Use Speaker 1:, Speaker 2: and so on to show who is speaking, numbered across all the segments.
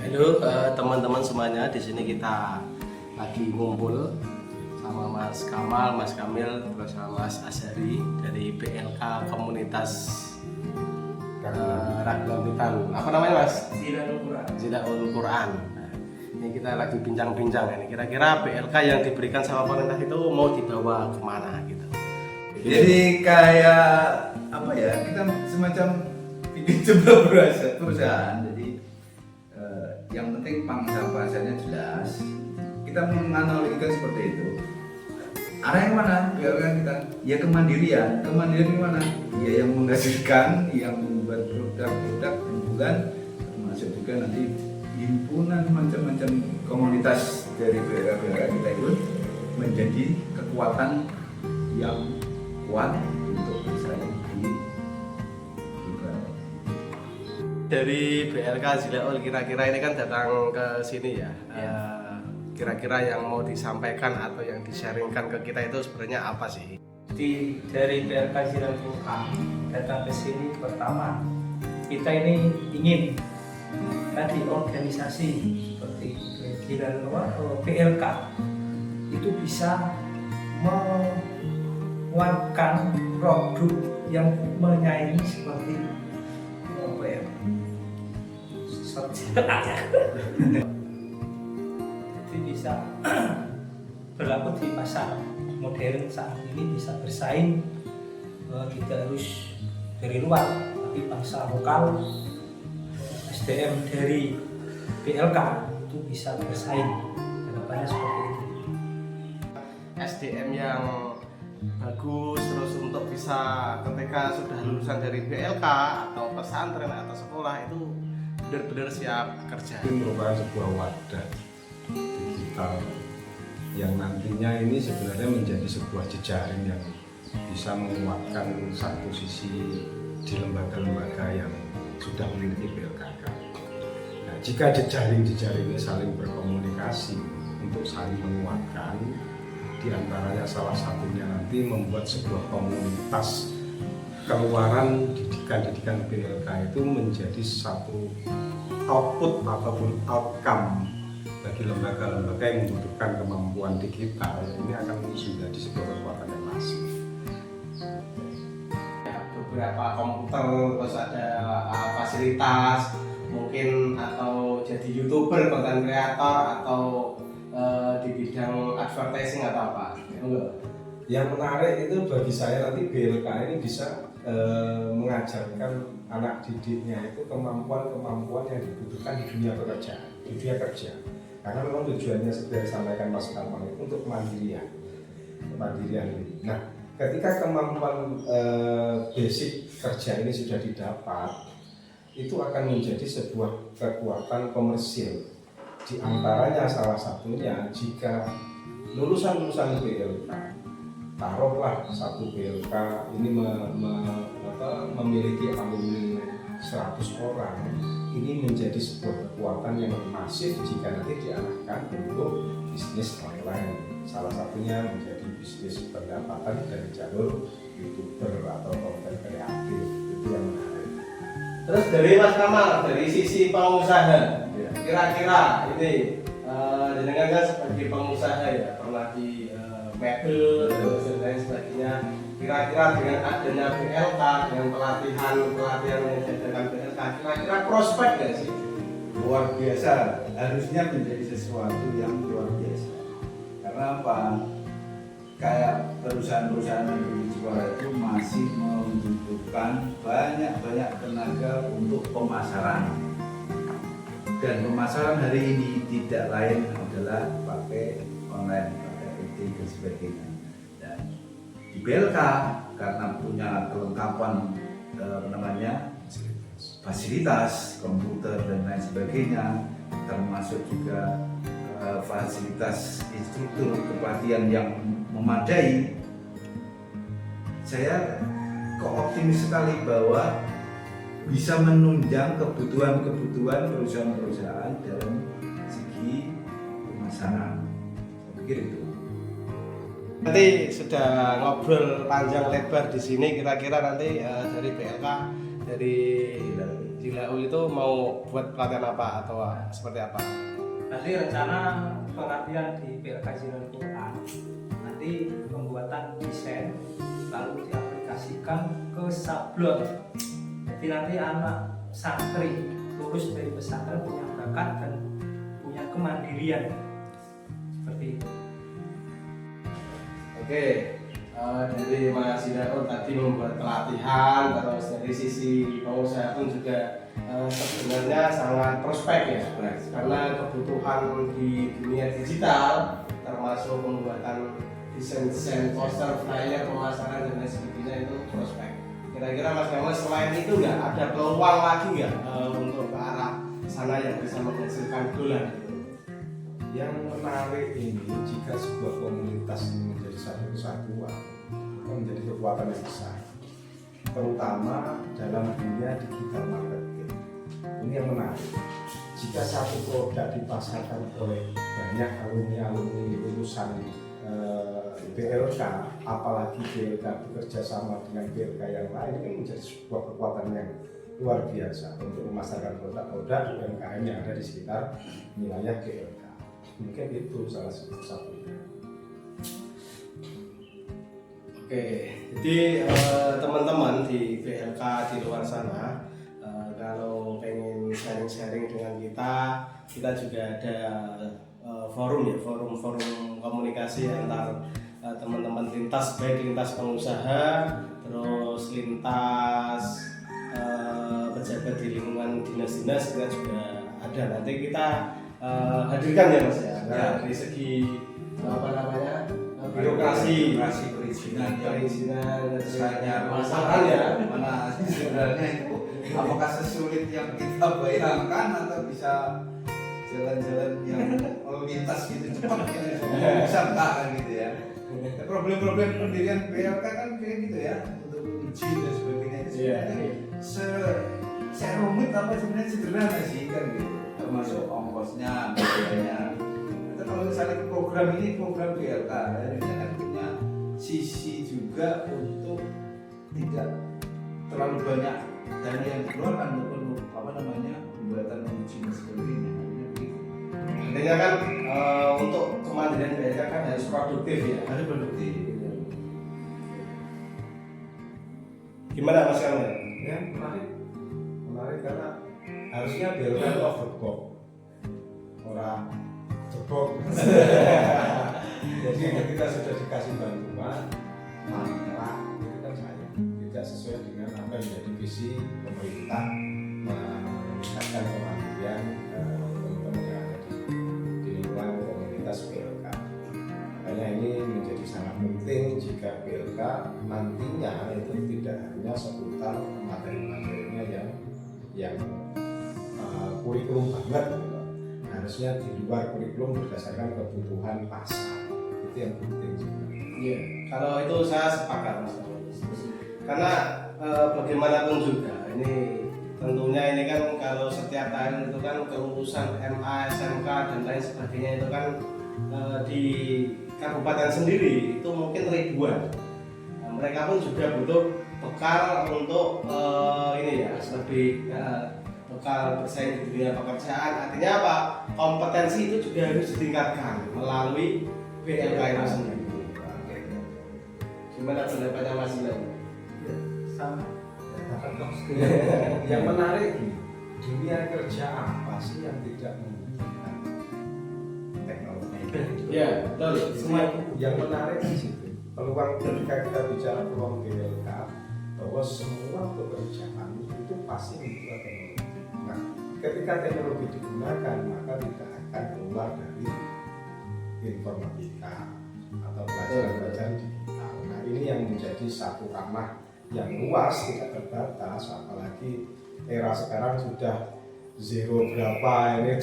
Speaker 1: Halo teman-teman semuanya, di sini kita lagi ngumpul sama Mas Kamal, Mas Kamil, terus sama Mas Azhari dari BLK Komunitas Raglantitan. Apa namanya Mas? Zilaul Quran. Nah, ini kita lagi bincang-bincang ini. Kira-kira BLK yang diberikan sama pemerintah itu mau dibawa kemana gitu?
Speaker 2: Jadi kayak apa ya? Kita semacam bikin sebuah perusahaan. Jadi yang penting pangsa pasarnya jelas. Kita menganalogikan seperti itu. Arah yang mana? BLK kita ya kemandirian. Kemandirian di mana? Ya yang menghasilkan, yang membuat produk-produk unggulan, termasuk juga nanti himpunan macam-macam komunitas dari BLK kita itu menjadi kekuatan yang kuat untuk bisa
Speaker 1: Dari BLK Zilaul, kira-kira ini kan datang ke sini ya. Kira-kira yang mau disampaikan atau yang di-sharingkan ke kita itu sebenarnya apa sih?
Speaker 3: Dari BLK Zilaul Quran datang ke sini, pertama kita ini ingin tadi organisasi seperti BLK itu bisa menguatkan produk yang menyaingi seperti apa ya? Jadi bisa berlaku di pasar modern saat ini, bisa bersaing, tidak harus dari luar tapi bangsa lokal, SDM dari BLK itu bisa bersaing, harapannya seperti itu.
Speaker 1: SDM yang bagus, terus untuk bisa ketika sudah lulusan dari BLK atau pesantren atau sekolah itu benar-benar siap kerja.
Speaker 4: Ini merupakan sebuah wadah digital yang nantinya ini sebenarnya menjadi sebuah jejaring yang bisa menguatkan satu sisi di lembaga-lembaga yang sudah memiliki BLKK. Nah, jika jejaring ini saling berkomunikasi untuk saling menguatkan, diantaranya salah satunya nanti membuat sebuah komunitas keluaran didikan BLK itu menjadi satu output ataupun outcome bagi lembaga-lembaga yang membutuhkan kemampuan digital. Ini akan menjadi sebuah kekuatan yang masif.
Speaker 1: Beberapa komputer, terus ada fasilitas mungkin, atau jadi YouTuber, konten kreator, atau di bidang advertising atau apa?
Speaker 4: Yang menarik itu bagi saya nanti BLK ini bisa mengajarkan anak didiknya itu kemampuan yang dibutuhkan di dunia pekerjaan, di dunia kerja. Karena memang tujuannya seperti disampaikan Mas Kamal itu untuk kemandirian ini. Nah, ketika kemampuan basic kerja ini sudah didapat, itu akan menjadi sebuah kekuatan komersil. Di antaranya salah satunya jika lulusan BLK, taruhlah satu BLK ini memiliki alumni 100 orang, ini menjadi sebuah kekuatan yang masif jika nanti diarahkan untuk bisnis online. Salah satunya menjadi bisnis pendapatan dari jalur YouTuber atau konten kreatif. Itu yang menarik.
Speaker 1: Terus dari Mas Kamal, dari sisi pengusaha, kira-kira ini jenengan kan sebagai pengusaha ya, pernah di mebel dan lain sebagainya. Kira-kira dengan adanya BLK, dengan pelatihan yang diadakan BLK, kira-kira prospek nggak sih?
Speaker 2: luar biasa, harusnya menjadi sesuatu yang luar biasa. Karena apa? Kayak perusahaan-perusahaan di Jepara itu masih membutuhkan banyak tenaga untuk pemasaran. Dan pemasaran hari ini tidak lain adalah pakai online, pakai IT dan sebagainya. Dan di BLK karena punya kelengkapan fasilitas komputer dan lain sebagainya, termasuk juga fasilitas instruktur kepelatihan yang memadai, saya kok optimis sekali bahwa bisa menunjang kebutuhan perusahaan-perusahaan dalam segi pemasaran. Saya pikir itu.
Speaker 1: Nanti sudah ngobrol panjang lebar di sini, kira-kira nanti dari BLK, dari di LAU itu mau buat pelatihan apa atau seperti apa?
Speaker 3: Nanti rencana pelatihan di PLK Jiran Quran nanti pembuatan desain lalu diaplikasikan ke sablon. Jadi nanti anak santri lulus dari pesantren punya bakat dan punya kemandirian seperti itu.
Speaker 1: Oke, dari Mas Hidayat tadi membuat pelatihan, terus dari sisi pengusaha pun juga sebenarnya sangat prospek ya, karena kebutuhan di dunia digital termasuk pembuatan desain poster, flyer, pemasaran dan lain sebagainya itu prospek. Kira-kira Mas Kemal selain itu nggak ada peluang lagi nggak untuk ke arah sana yang bisa menghasilkan dolar?
Speaker 4: Yang menarik ini jika sebuah komunitas ini menjadi satu kesatuan, itu menjadi kekuatan yang besar, terutama dalam dunia digital marketing. Ini yang menarik. Jika satu produk dipasarkan oleh banyak alumni lulusan BLK, apalagi BLK bekerja sama dengan BLK yang lain, ini menjadi sebuah kekuatan yang luar biasa untuk memasarkan produk-produk UMKM yang ada di sekitar wilayah BLK. Mungkin itu salah satunya.
Speaker 1: Oke, jadi teman-teman di BLK di luar sana, kalau pengen sharing-sharing dengan kita juga ada forum komunikasi antar teman-teman lintas, baik lintas pengusaha, terus lintas pejabat di lingkungan dinas-dinas kita juga ada. Nanti kita hadirkan ya Mas ya. Dari segi birokrasi,
Speaker 2: perizinan
Speaker 1: misalnya
Speaker 2: masalah ya, mana sebenarnya itu apakah sesulit yang kita bayangkan atau bisa jalan-jalan yang lintas gitu cepat gitu, bisa enggak kan gitu ya. Problem-problem pendirian PLK kan kayak gitu ya, untuk izin dan sebagainya itu sebenarnya rumit apa sebenarnya sederhana sih kan gitu, termasuk ongkosnya, biayanya. Kita kalau misalnya ke program PLK, akhirnya kan punya sisi juga untuk tidak terlalu banyak dana yang dikeluarkan untuk pembuatan uji dan sebagainya.
Speaker 1: Intinya kan untuk kemandirian BLK kan harus produktif ya.
Speaker 2: Harus produktif.
Speaker 1: Gimana Mas Kamil?
Speaker 4: Ya, menarik karena harusnya BLK itu overboard, orang jebok. Jadi ketika sudah dikasih bantuan, malah itu kan saya tidak sesuai dengan apa yang menjadi visi pemerintah meningkatkan kemandirian teman-teman yang ada di lingkungan komunitas BLK. Makanya ini menjadi sangat penting jika BLK nantinya itu tidak hanya seputar materi-materinya yang kurikulum banget, gitu. Harusnya di luar kurikulum berdasarkan kebutuhan pasar, itu yang penting sebenarnya.
Speaker 1: Iya, kalau itu saya sepakat Mas. Karena bagaimanapun juga ini tentunya ini kan kalau setiap tahun itu kan kelulusan MA, SMK dan lain sebagainya itu kan di kabupaten sendiri itu mungkin ribuan. Nah, mereka pun juga butuh bekal untuk ini ya lebih bekal bersaing di dunia pekerjaan. Artinya apa? Kompetensi itu juga harus ditingkatkan melalui BLK itu sendiri. Gimana pendapatnya Mas Ilham?
Speaker 3: Sama.
Speaker 4: Yang menarik di dunia kerja apa sih yang tidak membutuhkan teknologi?
Speaker 1: Ya, betul.
Speaker 4: Semua yang menarik di situ. Peluang ketika kita bicara peluang BLK, bahwa semua pekerjaan itu pasti membutuhkan teknologi. Nah, ketika teknologi digunakan, maka tidak akan keluar dari informatika atau pelajaran-pelajaran digital. Nah, ini yang menjadi satu ranah yang luas, tidak terbatas, apalagi era sekarang sudah zero berapa ini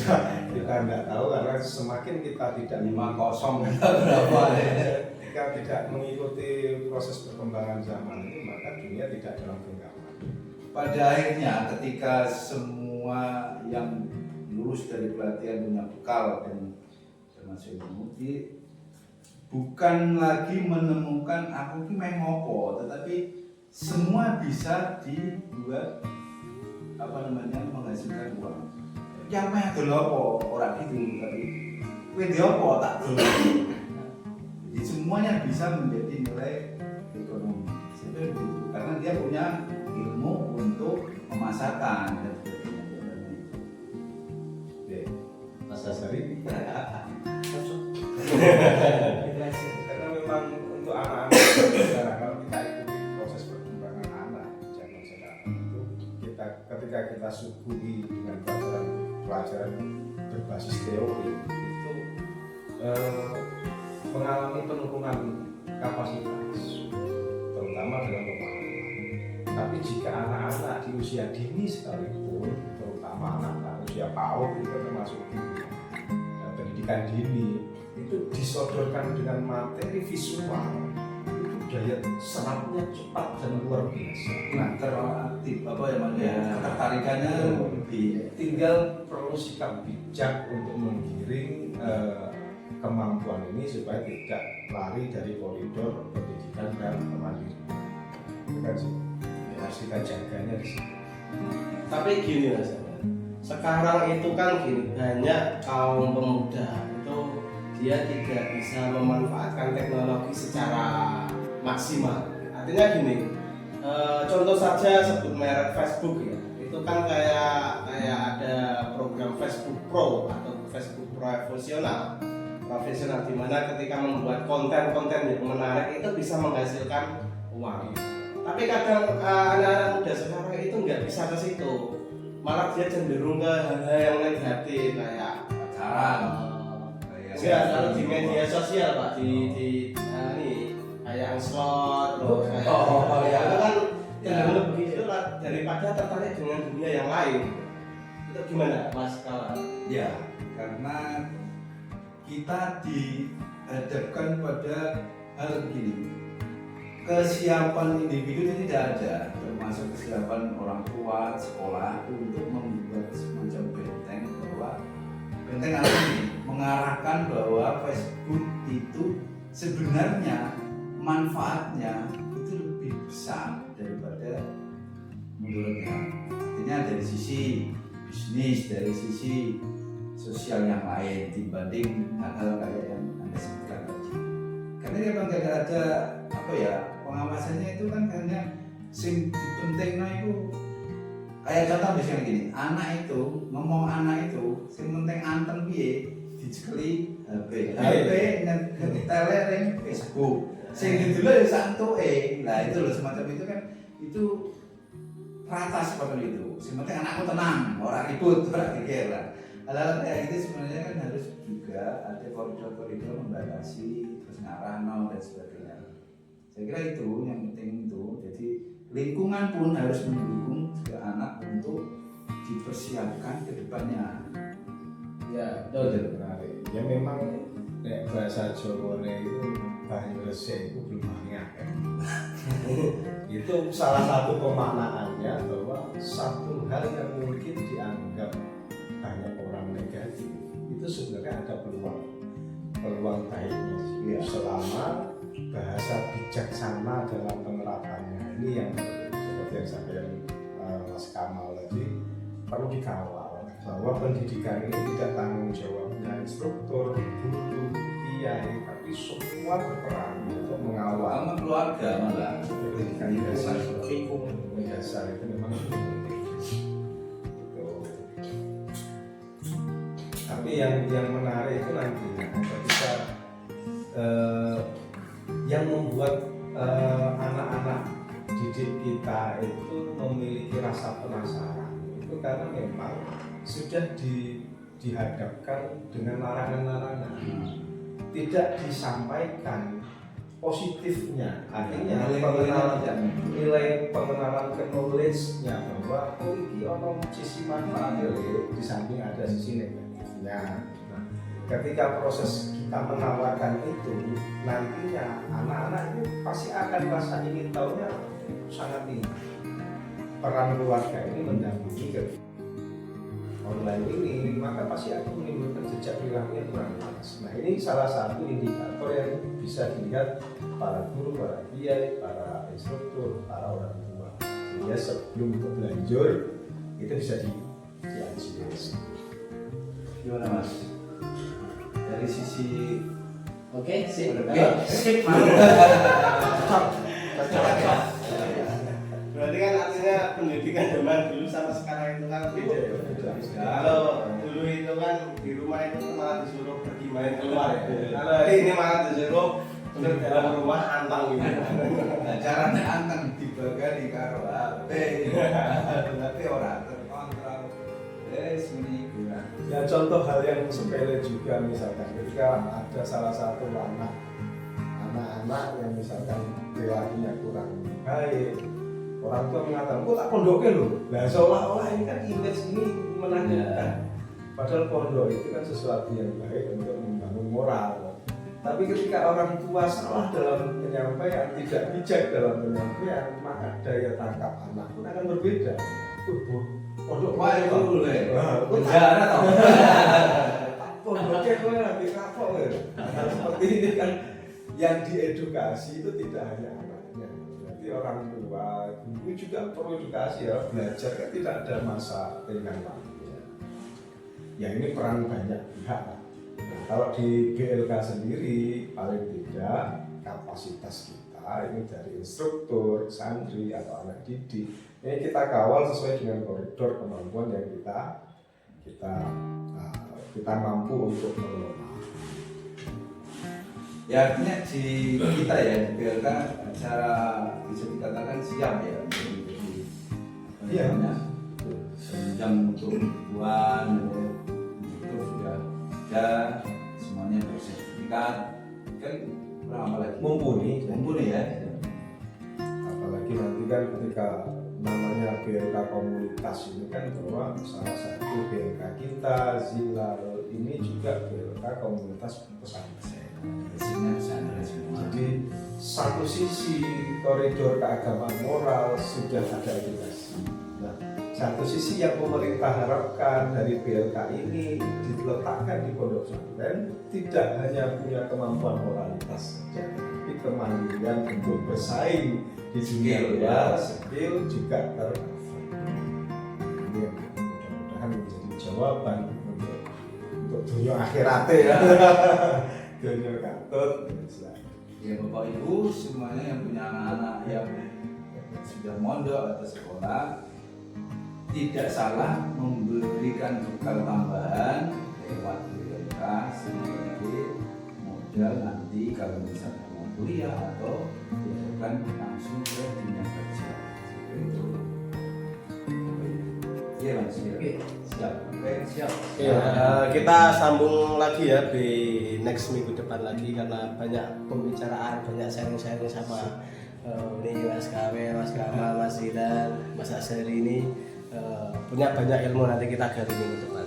Speaker 4: kita tidak tahu, karena semakin kita tidak
Speaker 2: 50 berapa ya.
Speaker 4: Jika tidak mengikuti proses perkembangan zaman ini, maka dunia tidak dalam genggaman.
Speaker 2: Pada akhirnya ketika semua yang lulus dari pelatihan punya bekal dan termasuk menguji, bukan lagi menemukan aku ini main ngopo, tetapi semua bisa dibuat apa namanya menghasilkan uang. Yang meh dulu orang gitu tapi dia apa tak dulu. Jadi semuanya bisa menjadi nilai ekonomi. Seperti itu. Karena dia punya ilmu untuk memasarkan dan sebagainya.
Speaker 4: Oke, Mas Asari. Karena memang untuk anak-anak sekarang kalau kita ikuti proses perkembangan anak zaman sekarang itu ketika kita suguhi dengan pelajaran berbasis teori itu mengalami penurunan kapasitas terutama dalam pemahaman. Tapi jika anak-anak di usia dini sekalipun, terutama anak-anak usia PAUD itu termasuk di pendidikan dini itu disodorkan dengan materi visual, itu daya serapnya cepat dan luar biasa.
Speaker 2: Nah, teraktif apa ya Mas ya, ketertarikannya lebih.
Speaker 4: Tinggal perlu sikap bijak untuk menggiring kemampuan ini supaya tidak lari dari koridor pendidikan dan kemandirian. Itu kan sih harus kita jaganya di sini.
Speaker 1: Tapi gini Mas, sekarang itu kan gini, banyak kaum pemuda itu dia tidak bisa memanfaatkan teknologi secara maksimal. Artinya gini, contoh saja sebut merek Facebook ya, itu kan kayak ada program Facebook Pro atau Facebook profesional di mana ketika membuat konten-konten yang menarik itu bisa menghasilkan uang. Tapi kadang anak-anak muda sekarang itu nggak bisa ke situ, malah dia cenderung ke hal-hal yang negatif kayak
Speaker 2: pacaran.
Speaker 1: Enggak, kalau di media sosial Pak, di kayak slot terus kayak
Speaker 2: ya.
Speaker 1: itu kan cenderung begitu lah daripada tertarik dengan dunia yang lain. Itu gimana Mas kawan?
Speaker 2: Ya, karena kita dihadapkan pada hal begini. Kesiapan individu itu tidak ada, termasuk kesiapan orang tua, sekolah untuk membuat semacam benteng bahwa benteng apa ini mengarahkan bahwa Facebook itu sebenarnya manfaatnya itu lebih besar daripada menurutnya. Artinya dari sisi bisnis, dari sisi sosial yang lain dibanding hal-hal kayak yang Anda sebutkan tadi. Karena dia tidak ada apa ya, pengawasannya itu kan hanya sing pentingnya itu kayak contoh misalnya gini, anak itu ngomong anak itu sing penting anteng piye dicekeli HP telereng Facebook sing dulu ya santuke. Nah itu loh semacam itu kan itu rata seperti itu. Sing penting anakku tenang, orang ribut, orang geger lah. Hal-hal kayak gitu sebenarnya kan harus juga ada koridor-koridor membatasi terus ngarahno dan sebagainya. Saya kira itu yang penting itu. Jadi lingkungan pun harus mendukung juga anak untuk dipersiapkan ke depannya.
Speaker 1: Ya,
Speaker 4: Betul, menarik. Ya memang bahasa Jawa itu banyu resik itu belum banyak kan. Itu salah satu pemaknaannya bahwa satu hal yang mungkin dianggap banyak orang negatif itu sebenarnya ada peluang baiknya ya, selama bahasa bijaksana dalam penerapannya ini yang seperti yang saya Mas Kamal tadi perlu dikawal bahwa pendidikan ini tidak tanggung jawabnya instruktur, guru, kiai, tapi semua berperan untuk mengawal
Speaker 2: Sama keluarga malah
Speaker 4: pendidikan dasar itu memang penting. Tapi yang menarik itu nantinya ketika yang membuat anak-anak didik kita itu memiliki rasa penasaran itu karena memang sudah dihadapkan dengan larangan-larangan, tidak disampaikan positifnya, artinya nilai pengenalan ke knowledge-nya bahwa ini ono sisi manfaatnya di samping ada sisi negatifnya. Nah, ketika proses kita menawarkan itu, nantinya anak-anak itu pasti akan rasa ingin tahunya sangat tinggi. Peran keluarga ini mendampingi ke online ini, maka pasti akan menimbulkan jejak perilaku yang kurang pas. Nah ini salah satu indikator yang bisa dilihat para guru, para kiai, para instruktur, para orang tua. Sehingga sebelum terlanjur
Speaker 5: itu bisa diantisipasi.
Speaker 2: Gimana Mas? Dari sisi
Speaker 1: Oke, sip.
Speaker 3: Sip.
Speaker 1: Berarti kan artinya pendidikan zaman dulu sama sekarang itu kan beda ya. Kalau dulu itu kan di rumah itu malah disuruh pergi main keluar ya. Kalau ini malah disuruh untuk dalam rumah antang gitu.
Speaker 2: caranya anteng dibagani karo HP. Tapi orang terkontrol. Meniku.
Speaker 5: Ya contoh hal yang sepele juga, misalkan ketika ada salah satu anak-anak yang misalkan perilakunya kurang baik, orang tua mengatakan, kok tak pondoknya loh. Nah seolah-olah ini kan image ini menakutkan. Padahal pondok itu kan sesuatu yang baik untuk membangun moral. Tapi ketika orang tua salah dalam penyampaian, tidak bijak dalam penyampaian, maka daya tangkap anak pun akan berbeda. Pondok
Speaker 2: Wah itu dulu ya.
Speaker 5: penjara tau. Pondoknya gue nanti kapok ya. Seperti ini kan yang diedukasi itu tidak hanya anaknya. Berarti orang tua, guru juga perlu edukasi ya. Belajar kan tidak ada masa ringan lagi. Ya ini peran banyak pihak. Nah, kalau di GLK sendiri paling tidak kapasitas kita ini dari instruktur, santri atau anak didik ini kita kawal sesuai dengan koridor kemampuan yang kita mampu untuk mengelola.
Speaker 2: Ya artinya di kita ya di BLK secara bisa dikatakan siap ya menjadi
Speaker 5: Iya.
Speaker 2: jam untuk ribuan itu sudah ada semuanya bersertifikat kan kurang apa lagi mumpuni ya.
Speaker 5: Apalagi nanti kan ketika namanya BLK komunitas ini kan bahwa salah satu BLK kita Zilal ini juga BLK komunitas pesantren.
Speaker 2: Isinya pesantren semua.
Speaker 5: Jadi satu sisi koridor keagamaan moral sudah ada edukasi. Nah, satu sisi yang pemerintah harapkan dari BLK ini diletakkan di pondok pesantren tidak hanya punya kemampuan moralitas saja, tapi kemandirian untuk bersaing di dunia luar, skill juga tercover. Ini yang mudah-mudahan menjadi jawaban untuk dunia akhirat ya. Dunia katut.
Speaker 2: Ya Bapak Ibu semuanya yang punya anak-anak yang sudah mondok atau sekolah tidak salah memberikan bekal tambahan lewat BLK sebagai modal nanti kalau misalnya mau kuliah atau dilakukan langsung ke dunia kerja. Itu. Iya Mas. Siap. Oke, siap.
Speaker 1: Ya, kita sambung lagi ya di next minggu depan lagi karena banyak pembicaraan, banyak sharing-sharing sama ini Mas Kamil, Mas Kamal, Mas Hilal, Mas Azhari ini punya banyak ilmu nanti kita gali minggu depan.